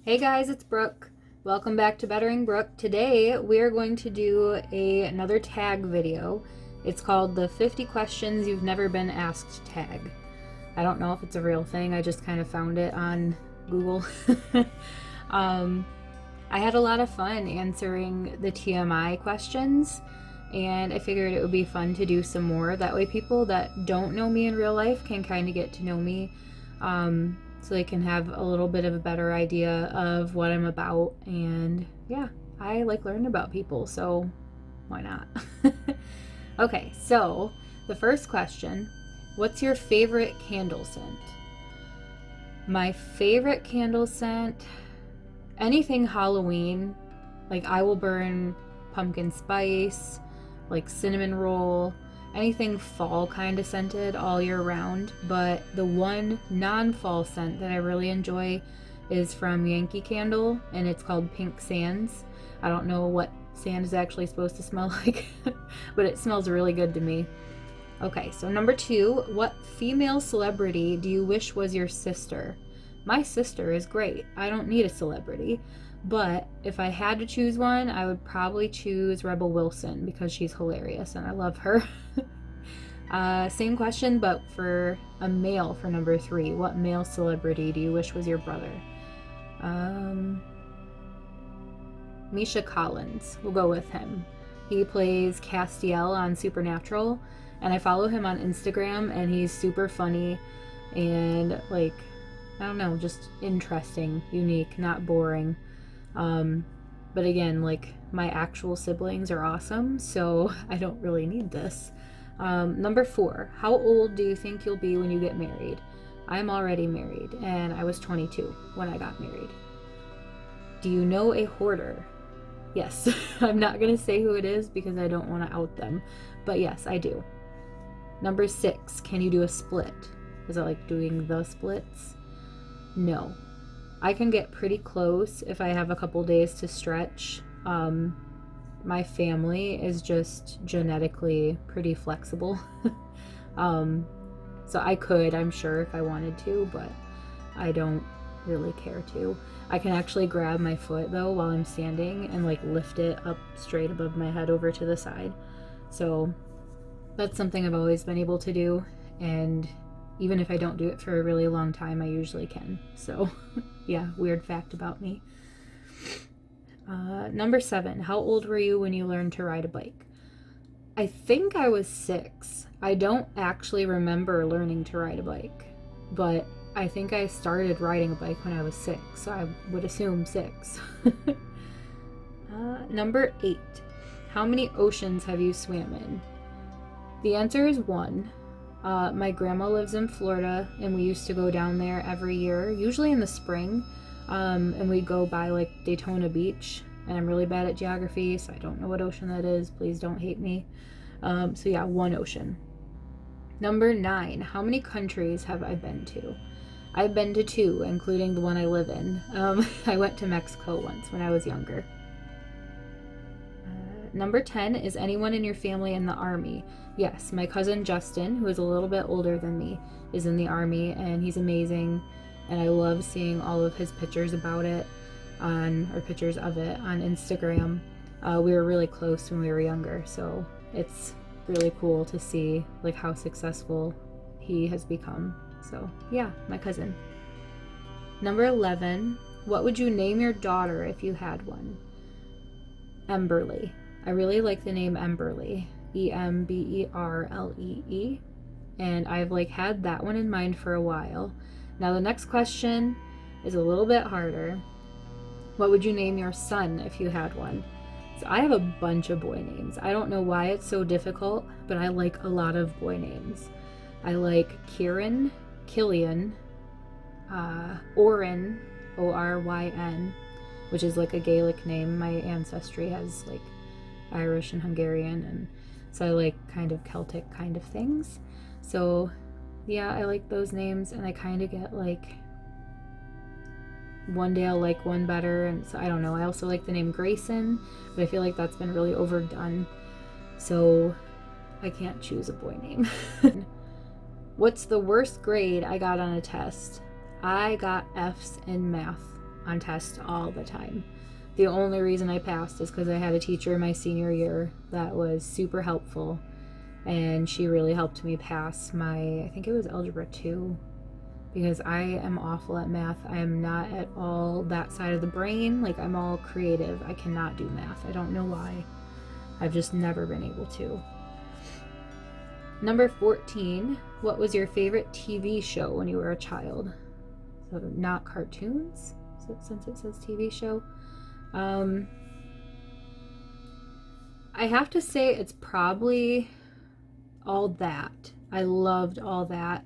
Hey guys, it's Brooke. Welcome back to Bettering Brooke. Today we are going to do another tag video. It's called the 50 Questions You've Never Been Asked tag. I don't know if it's a real thing, I just kind of found it on Google. I had a lot of fun answering the TMI questions, and I figured it would be fun to do some more. That way people that don't know me in real life can kind of get to know me. So they can have a little bit of a better idea of what I'm about. And yeah, I like learning about people, so why not? Okay, so the first question, what's your favorite candle scent? My favorite candle scent, anything Halloween. Like I will burn pumpkin spice, like cinnamon roll, anything fall kind of scented all year round. But the one non-fall scent that I really enjoy is from Yankee Candle, and it's called Pink Sands. I don't know what sand is actually supposed to smell like, but it smells really good to me. Okay, so number 2, what female celebrity do you wish was your sister? My sister is great. I don't need a celebrity. But if I had to choose one, I would probably choose Rebel Wilson because she's hilarious and I love her. Same question, but for a male for number 3. What male celebrity do you wish was your brother? Misha Collins. We'll go with him. He plays Castiel on Supernatural, and I follow him on Instagram, and he's super funny and, like, I don't know, just interesting, unique, not boring. But again, like, my actual siblings are awesome, so I don't really need this. Number 4, how old do you think you'll be when you get married? I'm already married, and I was 22 when I got married. Do you know a hoarder? Yes. I'm not gonna say who it is because I don't want to out them, but yes, I do. Number 6, can you do a split? Is it like doing the splits? No. I can get pretty close if I have a couple days to stretch. My family is just genetically pretty flexible. So I could, I'm sure, if I wanted to, but I don't really care to. I can actually grab my foot though while I'm standing and like lift it up straight above my head over to the side. So that's something I've always been able to do, and even if I don't do it for a really long time, I usually can. So yeah, weird fact about me. Number 7, how old were you when you learned to ride a bike? I think I was 6. I don't actually remember learning to ride a bike, but I think I started riding a bike when I was 6, so I would assume 6. Number 8, how many oceans have you swam in? The answer is 1. My grandma lives in Florida, and we used to go down there every year, usually in the spring, and we'd go by like Daytona Beach, and I'm really bad at geography, so I don't know what ocean that is. Please don't hate me. So yeah, 1 ocean. Number 9, how many countries have I been to? I've been to 2, including the one I live in. I went to Mexico once when I was younger. Number 10, is anyone in your family in the Army? Yes, my cousin Justin, who is a little bit older than me, is in the Army, and he's amazing, and I love seeing all of his pictures about it pictures of it on Instagram. We were really close when we were younger, so it's really cool to see like how successful he has become. So yeah, my cousin. Number 11, what would you name your daughter if you had one? Emberly. I really like the name Emberly, Emberlee, and I've like had that one in mind for a while. Now the next question is a little bit harder. What would you name your son if you had one? So I have a bunch of boy names. I don't know why it's so difficult, but I like a lot of boy names. I like Kieran, Killian, Oryn, Oryn, which is like a Gaelic name. My ancestry has like Irish and Hungarian, and so I like kind of Celtic kind of things. So yeah, I like those names, and I kind of get like one day I'll like one better, and so I don't know. I also like the name Grayson, but I feel like that's been really overdone, so I can't choose a boy name. What's the worst grade I got on a test? I got F's in math. on tests all the time. The only reason I passed is because I had a teacher in my senior year that was super helpful, and she really helped me pass my, I think it was Algebra 2, because I am awful at math. I am not at all that side of the brain. Like, I'm all creative. I cannot do math. I don't know why. I've just never been able to. Number 14, what was your favorite TV show when you were a child? So not cartoons, since it says TV show. I have to say it's probably All That. I loved All That.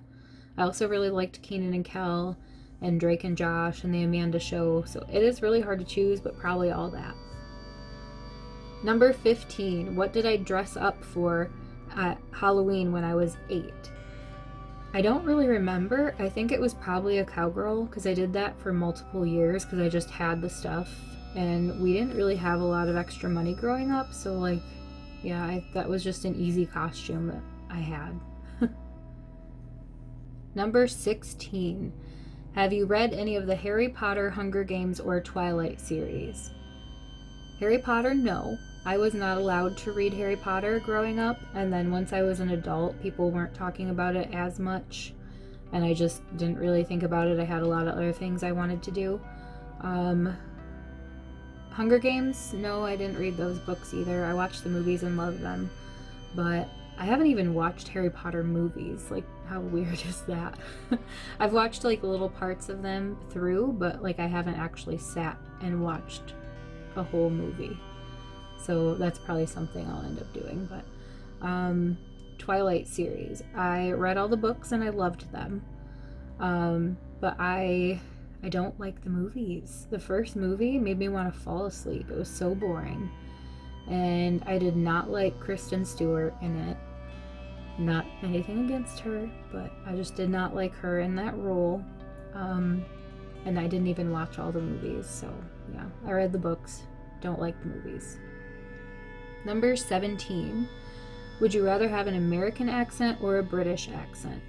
I also really liked Kenan and Kel and Drake and Josh and The Amanda Show, so it is really hard to choose, but probably All That. Number 15, what did I dress up for at Halloween when I was 8? I don't really remember. I think it was probably a cowgirl, because I did that for multiple years because I just had the stuff, and we didn't really have a lot of extra money growing up, so like, yeah, that was just an easy costume that I had. Number 16, have you read any of the Harry Potter, Hunger Games, or Twilight series? Harry Potter, no. I was not allowed to read Harry Potter growing up, and then once I was an adult, people weren't talking about it as much, and I just didn't really think about it. I had a lot of other things I wanted to do. Hunger Games, no, I didn't read those books either. I watched the movies and loved them, but I haven't even watched Harry Potter movies. Like, how weird is that? I've watched like little parts of them through, but like I haven't actually sat and watched a whole movie. So that's probably something I'll end up doing. But Twilight series, I read all the books and I loved them. But I don't like the movies. The first movie made me want to fall asleep. It was so boring. And I did not like Kristen Stewart in it. Not anything against her, but I just did not like her in that role. And I didn't even watch all the movies, so yeah. I read the books, don't like the movies. Number 17, would you rather have an American accent or a British accent?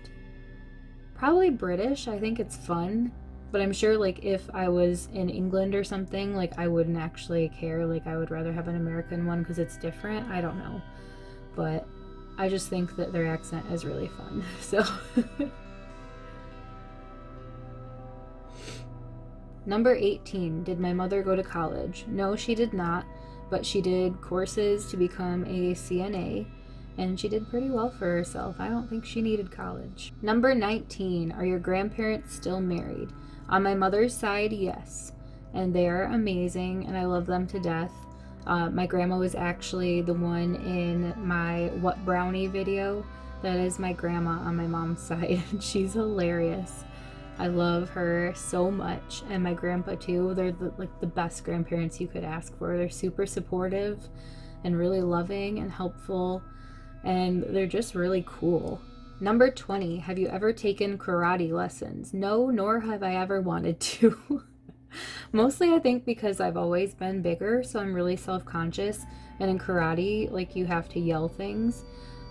Probably British. I think it's fun, but I'm sure like if I was in England or something, like I wouldn't actually care. Like I would rather have an American one because it's different. I don't know, but I just think that their accent is really fun. So Number 18, did my mother go to college? No, she did not, but she did courses to become a CNA, and she did pretty well for herself. I don't think she needed college. Number 19, are your grandparents still married? On my mother's side, yes, and they are amazing, and I love them to death. My grandma was actually the one in my What Brownie video. That is my grandma on my mom's side. She's hilarious. I love her so much, and my grandpa too. They're the best grandparents you could ask for. They're super supportive and really loving and helpful, and they're just really cool. Number 20, have you ever taken karate lessons? No, nor have I ever wanted to. Mostly I think because I've always been bigger, so I'm really self-conscious, and in karate, like, you have to yell things,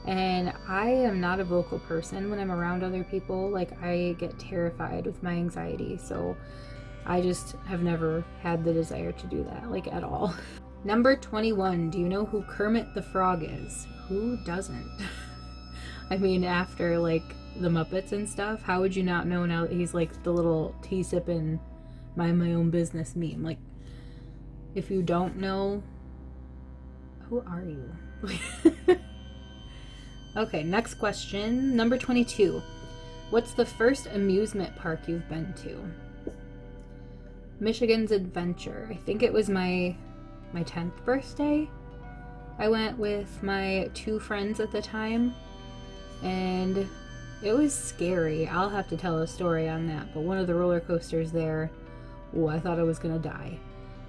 and I am not a vocal person when I'm around other people. Like, I get terrified with my anxiety, so I just have never had the desire to do that, like, at all. Number 21, do you know who Kermit the Frog is? Who doesn't? I mean, after, like, the Muppets and stuff, how would you not know now that he's, like, the little tea-sipping mind my own business meme? Like, if you don't know, who are you? Okay, next question. Number 22. What's the first amusement park you've been to? Michigan's Adventure. I think it was my 10th birthday. I went with my 2 friends at the time, and it was scary. I'll have to tell a story on that, but one of the roller coasters there, I thought I was gonna die.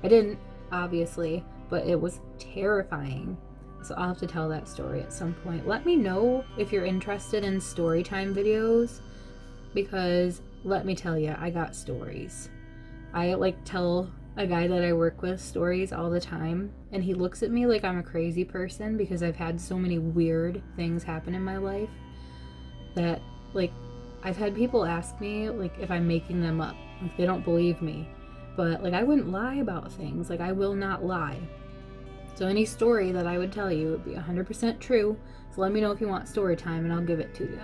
I didn't, obviously, but it was terrifying. So I'll have to tell that story at some point. Let me know if you're interested in story time videos, because let me tell you, I got stories. I tell a guy that I work with stories all the time, and he looks at me like I'm a crazy person because I've had so many weird things happen in my life that, like, I've had people ask me, like, if I'm making them up. Like, they don't believe me. but like I wouldn't lie about things. Like I will not lie. So any story that I would tell you would be 100% true. So let me know if you want story time and I'll give it to you.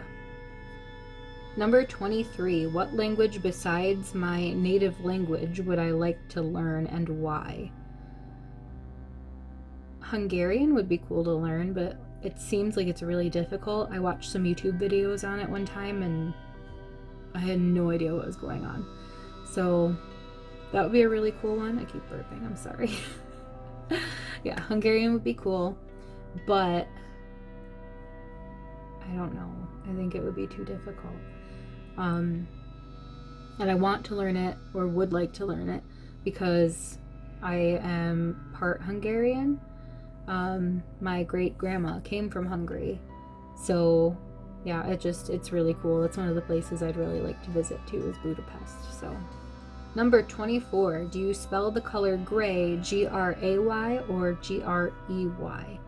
Number 23, what language besides my native language would I like to learn and why? Hungarian would be cool to learn, but it seems like it's really difficult. I watched some YouTube videos on it one time and I had no idea what was going on. So that would be a really cool one. I keep burping, I'm sorry. Yeah, Hungarian would be cool, but I don't know. I think it would be too difficult. And I want to learn it, or would like to learn it, because I am part Hungarian. My great grandma came from Hungary. So yeah, it's really cool. It's one of the places I'd really like to visit too, is Budapest. So number 24, do you spell the color gray G-R-A-Y or G-R-E-Y?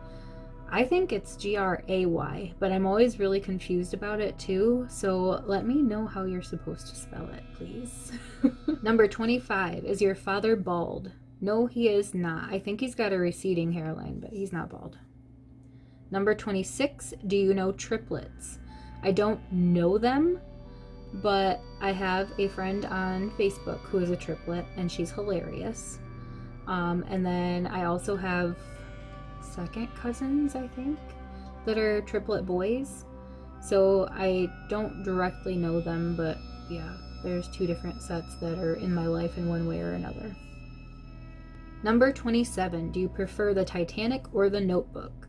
I think it's G-R-A-Y, but I'm always really confused about it too, so let me know how you're supposed to spell it, please. Number 25, is your father bald? No, he is not. I think he's got a receding hairline, but he's not bald. Number 26, do you know triplets? I don't know them, but I have a friend on Facebook who is a triplet, and she's hilarious. And then I also have second cousins, I think, that are triplet boys. So I don't directly know them, but yeah, there's two different sets that are in my life in one way or another. Number 27, do you prefer the Titanic or the Notebook?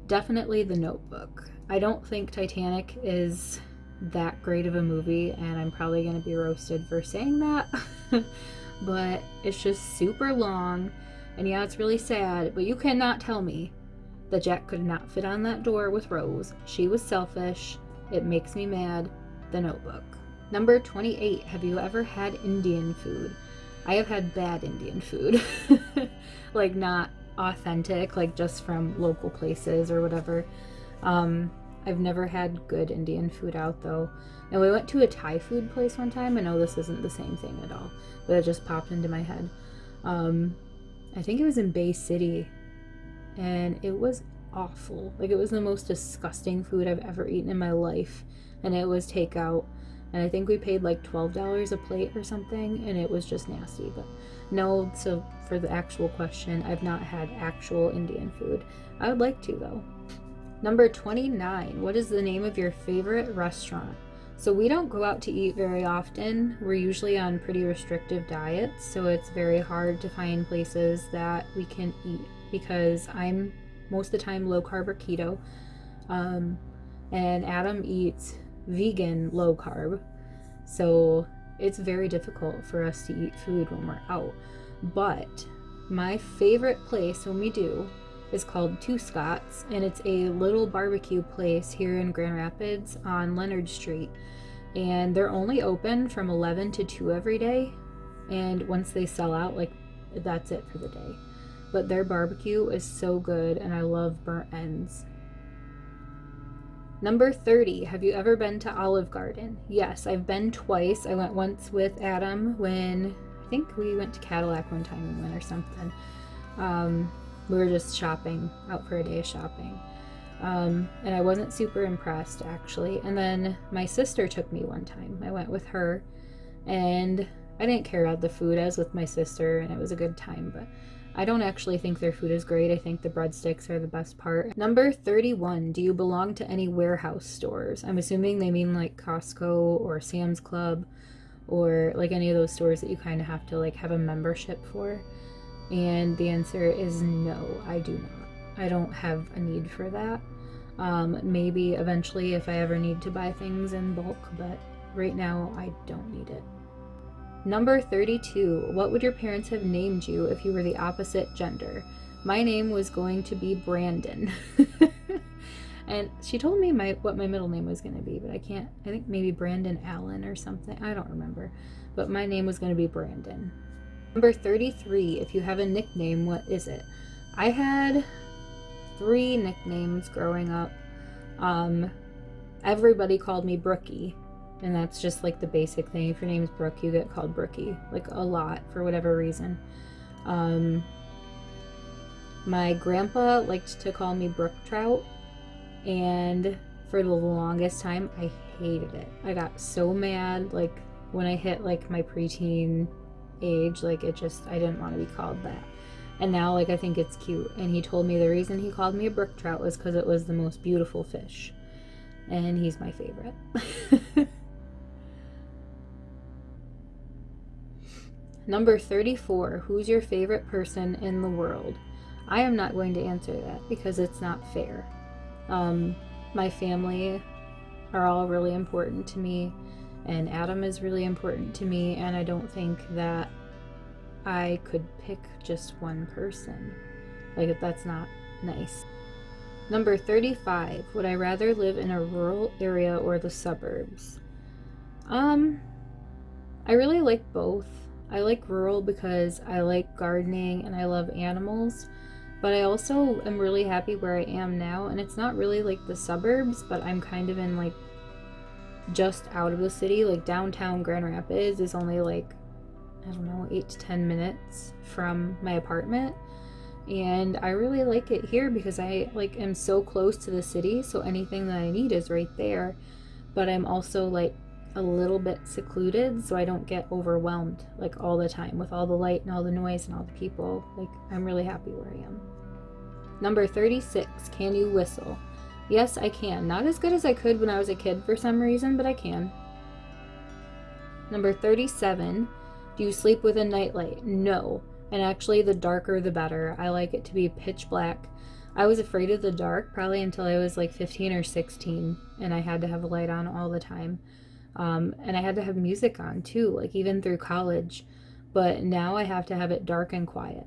Definitely the Notebook. I don't think Titanic is that great of a movie, and I'm probably going to be roasted for saying that. But it's just super long, and yeah, it's really sad, but you cannot tell me that Jack could not fit on that door with Rose. She was selfish. It makes me mad. The Notebook. Number 28, have you ever had Indian food? I have had bad Indian food. Like not authentic, like just from local places or whatever. I've never had good Indian food out though. And we went to a Thai food place one time. I know this isn't the same thing at all, but it just popped into my head. I think it was in Bay City, and it was awful. Like, it was the most disgusting food I've ever eaten in my life, and it was takeout, and I think we paid like $12 a plate or something, and it was just nasty. But no, so for the actual question, I've not had actual Indian food. I would like to though. Number 29, what is the name of your favorite restaurant? So we don't go out to eat very often. We're usually on pretty restrictive diets, so it's very hard to find places that we can eat, because I'm most of the time low carb or keto, and Adam eats vegan low carb, so it's very difficult for us to eat food when we're out. But my favorite place when we do is called Two Scots, and it's a little barbecue place here in Grand Rapids on Leonard Street, and they're only open from 11 to 2 every day, and once they sell out, like, that's it for the day. But their barbecue is so good, and I love burnt ends. Number 30, have you ever been to Olive Garden? Yes, I've been twice. I went once with Adam when, I think we went to Cadillac one time and went or something. We were just shopping, out for a day of shopping. And I wasn't super impressed, actually. And then my sister took me one time. I went with her, and I didn't care about the food. I was with my sister, and it was a good time, but I don't actually think their food is great. I think the breadsticks are the best part. Number 31, do you belong to any warehouse stores? I'm assuming they mean like Costco or Sam's Club, or like any of those stores that you kind of have to like have a membership for. And the answer is no, I do not. I don't have a need for that. Maybe eventually if I ever need to buy things in bulk, but right now I don't need it. Number 32, what would your parents have named you if you were the opposite gender? My name was going to be Brandon. And she told me what my middle name was going to be, but I think maybe Brandon Allen or something. I don't remember. But my name was going to be Brandon. Number 33, if you have a nickname, what is it? I had 3 nicknames growing up. Everybody called me Brookie, And that's just like the basic thing. If your name's Brooke, you get called Brookie, like a lot for whatever reason. My grandpa liked to call me Brook Trout, and for the longest time I hated it. I got so mad, like when I hit like my preteen age, like I didn't want to be called that. And now like I think it's cute. And he told me the reason he called me a brook trout was because it was the most beautiful fish, and he's my favorite. Number 34, who's your favorite person in the world? I am not going to answer that because it's not fair. My family are all really important to me, and Adam is really important to me, and I don't think that I could pick just one person. Like, that's not nice. Number 35, would I rather live in a rural area or the suburbs? I really like both. I like rural because I like gardening and I love animals, but I also am really happy where I am now, and it's not really like the suburbs, but I'm kind of in like just out of the city. Like downtown Grand Rapids is only like, I don't know, 8 to 10 minutes from my apartment, and I really like it here because I like am so close to the city, so anything that I need is right there, but I'm also like a little bit secluded, so I don't get overwhelmed like all the time with all the light and all the noise and all the people. Like, I'm really happy where I am. Number 36, can you whistle? Yes, I can. Not as good as I could when I was a kid for some reason, but I can. Number 37, do you sleep with a nightlight? No. And actually, the darker the better. I like it to be pitch black. I was afraid of the dark probably until I was like 15 or 16, and I had to have a light on all the time. And I had to have music on too, like even through college. But now I have to have it dark and quiet.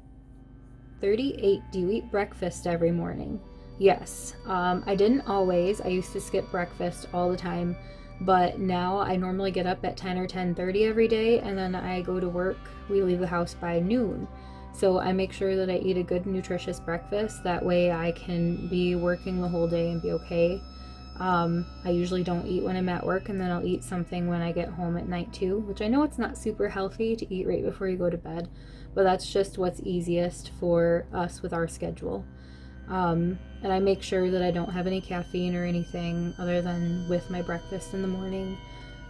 38, do you eat breakfast every morning? Yes. I didn't always. I used to skip breakfast all the time. But now I normally get up at 10 or 10:30 every day, and then I go to work. We leave the house by noon. So I make sure that I eat a good nutritious breakfast. That way I can be working the whole day and be okay. I usually don't eat when I'm at work, and then I'll eat something when I get home at night too, which I know it's not super healthy to eat right before you go to bed, but that's just what's easiest for us with our schedule. And I make sure that I don't have any caffeine or anything other than with my breakfast in the morning.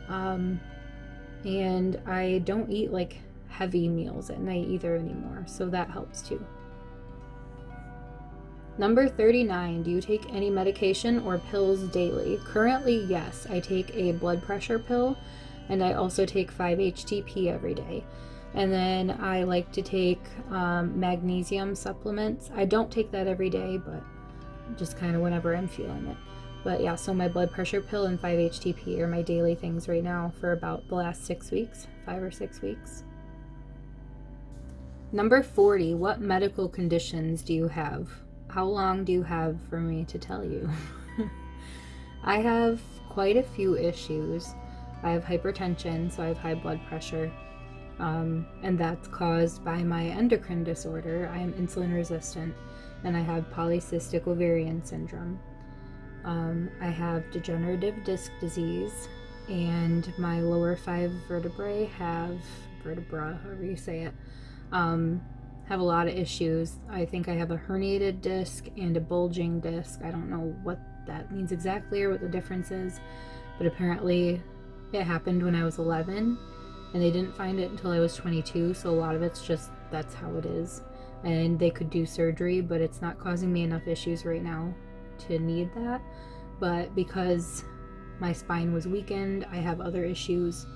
And I don't eat like heavy meals at night either anymore, so that helps too. Number 39, do you take any medication or pills daily? Currently, yes. I take a blood pressure pill, and I also take 5-HTP every day. And then I like to take magnesium supplements. I don't take that every day, but just kind of whenever I'm feeling it. But yeah, so my blood pressure pill and 5-HTP are my daily things right now for about the last 6 weeks, 5 or 6 weeks. Number 40, what medical conditions do you have? How long do you have for me to tell you? I have quite a few issues. I have hypertension, so I have high blood pressure, and that's caused by my endocrine disorder. I am insulin resistant, and I have polycystic ovarian syndrome. I have degenerative disc disease, and my lower 5 vertebrae vertebra, however you say it, have a lot of issues. I think I have a herniated disc and a bulging disc. I don't know what that means exactly or what the difference is, but apparently it happened when I was 11, and they didn't find it until I was 22, so a lot of it's just, that's how it is. And they could do surgery, but it's not causing me enough issues right now to need that. But because my spine was weakened, I have other issues,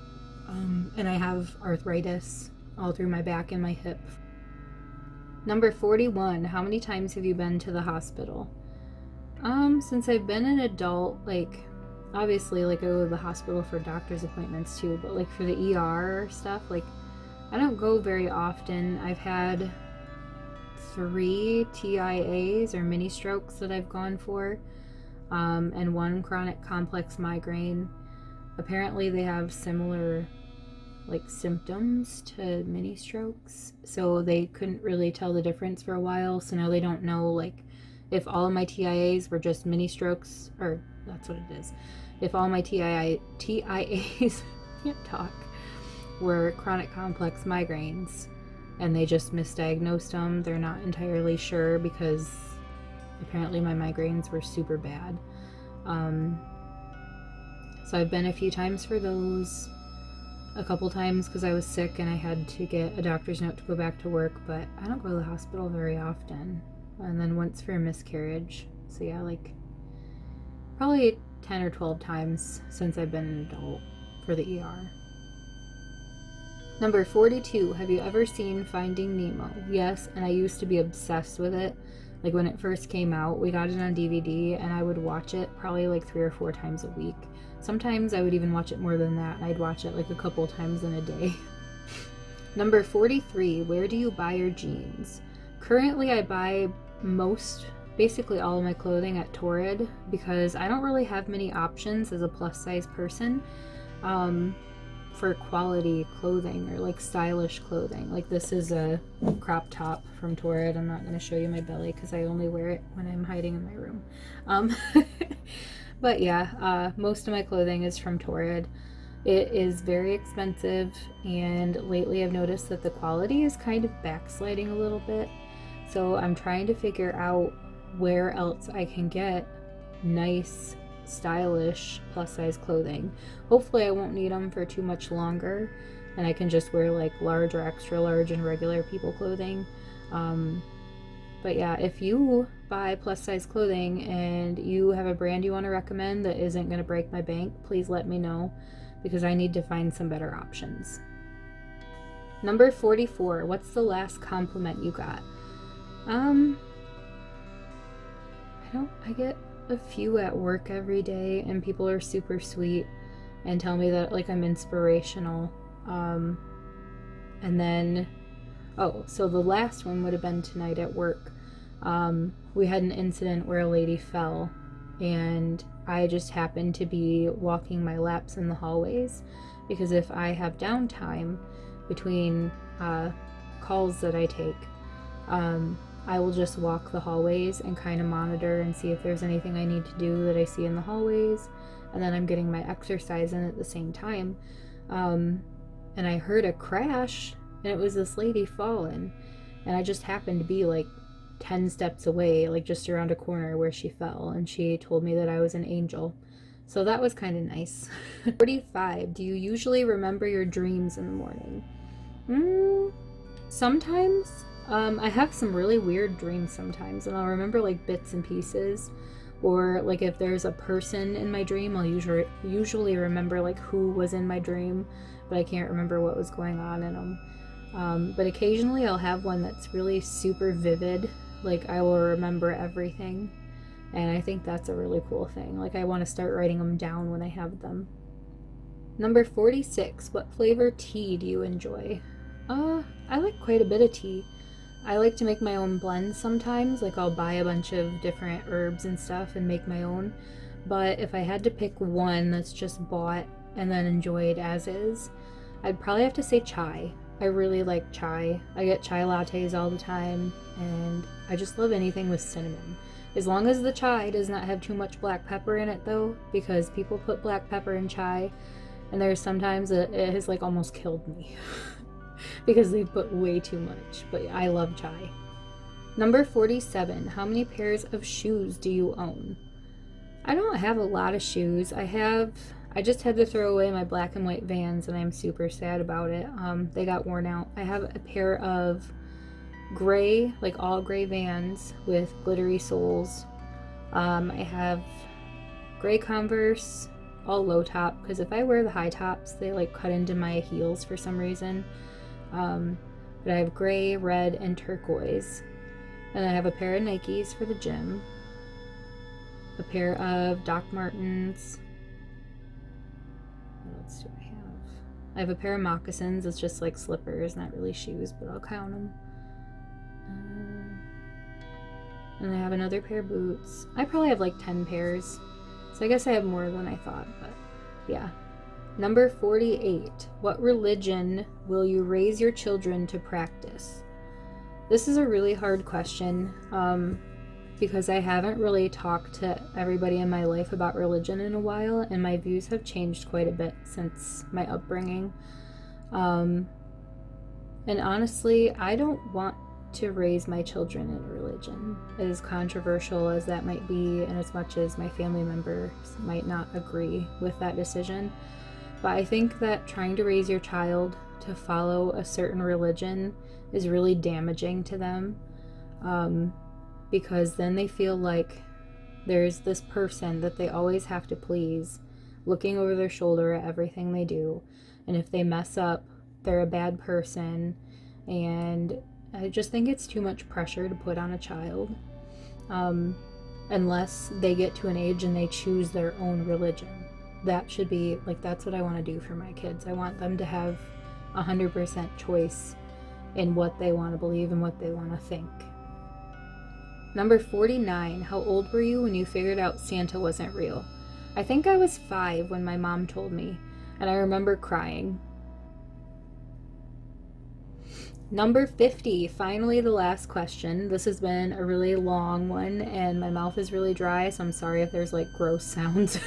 and I have arthritis all through my back and my hip. Number 41, how many times have you been to the hospital? Since I've been an adult, like, obviously, like, I go to the hospital for doctor's appointments too, but, like, for the ER stuff, like, I don't go very often. I've had 3 TIAs, or mini strokes, that I've gone for, and 1 chronic complex migraine. Apparently, they have similar like symptoms to mini strokes, so they couldn't really tell the difference for a while. So now they don't know like if all of my TIAs were just mini strokes, or that's what it is, if all my TIAs can't talk, were chronic complex migraines and they just misdiagnosed them. They're not entirely sure because apparently my migraines were super bad. So I've been a few times for those, a couple times because I was sick and I had to get a doctor's note to go back to work, but I don't go to the hospital very often. And then once for a miscarriage. So yeah, like probably 10 or 12 times since I've been an adult for the ER. Number 42, have you ever seen Finding Nemo? Yes, and I used to be obsessed with it. Like when it first came out, we got it on DVD and I would watch it probably like 3 or 4 times a week. Sometimes I would even watch it more than that, and I'd watch it like a couple times in a day. Number 43, where do you buy your jeans? Currently I buy basically all of my clothing at Torrid because I don't really have many options as a plus size person for quality clothing or like stylish clothing. Like this is a crop top from Torrid. I'm not going to show you my belly because I only wear it when I'm hiding in my room. But yeah, most of my clothing is from Torrid. It is very expensive, and lately I've noticed that the quality is kind of backsliding a little bit. So I'm trying to figure out where else I can get nice, stylish, plus size clothing. Hopefully I won't need them for too much longer, and I can just wear like large or extra large and regular people clothing. But yeah, if you buy plus size clothing and you have a brand you want to recommend that isn't going to break my bank, please let me know because I need to find some better options. Number 44, what's the last compliment you got? I get a few at work every day, and people are super sweet and tell me that like I'm inspirational. And then so the last one would have been tonight at work. We had an incident where a lady fell, and I just happened to be walking my laps in the hallways because if I have downtime between calls that I take, I will just walk the hallways and kind of monitor and see if there's anything I need to do that I see in the hallways, and then I'm getting my exercise in at the same time. And I heard a crash, and it was this lady falling, and I just happened to be like 10 steps away, like just around a corner where she fell, and she told me that I was an angel. So that was kind of nice. 45, do you usually remember your dreams in the morning? Sometimes. I have some really weird dreams sometimes, and I'll remember like bits and pieces, or like if there's a person in my dream, I'll usually remember like who was in my dream, but I can't remember what was going on in them. But occasionally I'll have one that's really super vivid, like I will remember everything, and I think that's a really cool thing. Like I want to start writing them down when I have them. Number 46, what flavor tea do you enjoy? I like quite a bit of tea. I like to make my own blends sometimes, like I'll buy a bunch of different herbs and stuff and make my own, but if I had to pick one that's just bought and then enjoyed as is, I'd probably have to say chai. I really like chai. I get chai lattes all the time, and I just love anything with cinnamon. As long as the chai does not have too much black pepper in it though, because people put black pepper in chai, and there's sometimes it has like almost killed me. Because they put way too much, but I love chai. Number 47, how many pairs of shoes do you own? I don't have a lot of shoes. I just had to throw away my black and white Vans, and I'm super sad about it. They got worn out. I have a pair of gray, like all gray Vans with glittery soles. I have gray Converse, all low top, because if I wear the high tops, they like cut into my heels for some reason. But I have gray, red, and turquoise. And I have a pair of Nikes for the gym, a pair of Doc Martens. What else do I have? I have a pair of moccasins. It's just like slippers, not really shoes, but I'll count them. And I have another pair of boots. I probably have like 10 pairs, so I guess I have more than I thought, but yeah. Number 48, what religion will you raise your children to practice? This is a really hard question. because I haven't really talked to everybody in my life about religion in a while, and my views have changed quite a bit since my upbringing. And honestly, I don't want to raise my children in religion, as controversial as that might be, and as much as my family members might not agree with that decision. But I think that trying to raise your child to follow a certain religion is really damaging to them, because then they feel like there's this person that they always have to please, looking over their shoulder at everything they do, and if they mess up, they're a bad person. And I just think it's too much pressure to put on a child, unless they get to an age and they choose their own religion. That should be, like, that's what I want to do for my kids. I want them to have 100% choice in what they want to believe and what they want to think. Number 49, how old were you when you figured out Santa wasn't real? I think I was 5 when my mom told me, and I remember crying. Number 50, finally the last question. This has been a really long one, and my mouth is really dry, so I'm sorry if there's like gross sounds.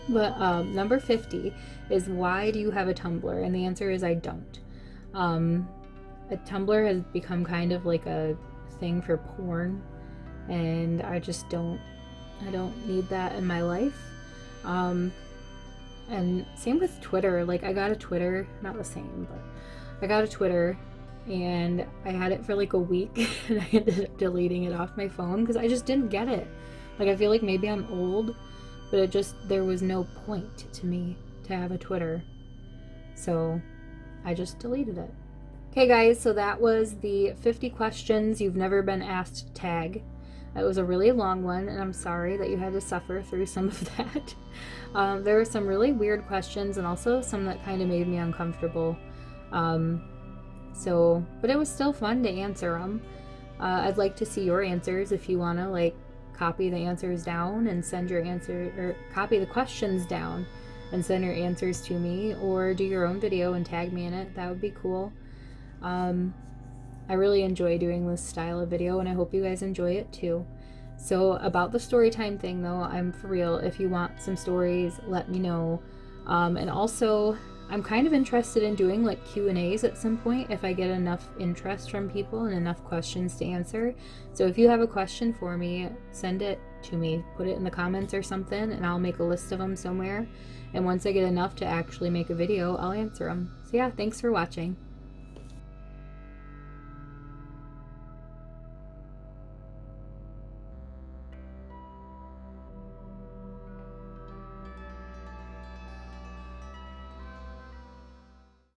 But number 50 is, why do you have a Tumblr? And the answer is, I don't. A Tumblr has become kind of like a thing for porn, and I just don't need that in my life. And same with Twitter. Like, I got a Twitter, not the same, but I got a Twitter, and I had it for like a week, and I ended up deleting it off my phone because I just didn't get it. Like, I feel like maybe I'm old, but there was no point to me to have a Twitter, so I just deleted it. Okay guys, so that was the 50 questions you've never been asked to tag. It was a really long one, and I'm sorry that you had to suffer through some of that. There were some really weird questions, and also some that kind of made me uncomfortable. But it was still fun to answer them. I'd like to see your answers if you want to, like, copy the answers down and send your answer, or copy the questions down and send your answers to me, or do your own video and tag me in it. That would be cool. I really enjoy doing this style of video, and I hope you guys enjoy it too. So about the story time thing though, I'm for real. If you want some stories, let me know. And also, I'm kind of interested in doing like Q&As at some point if I get enough interest from people and enough questions to answer. So if you have a question for me, send it to me. Put it in the comments or something, and I'll make a list of them somewhere. And once I get enough to actually make a video, I'll answer them. So yeah, thanks for watching.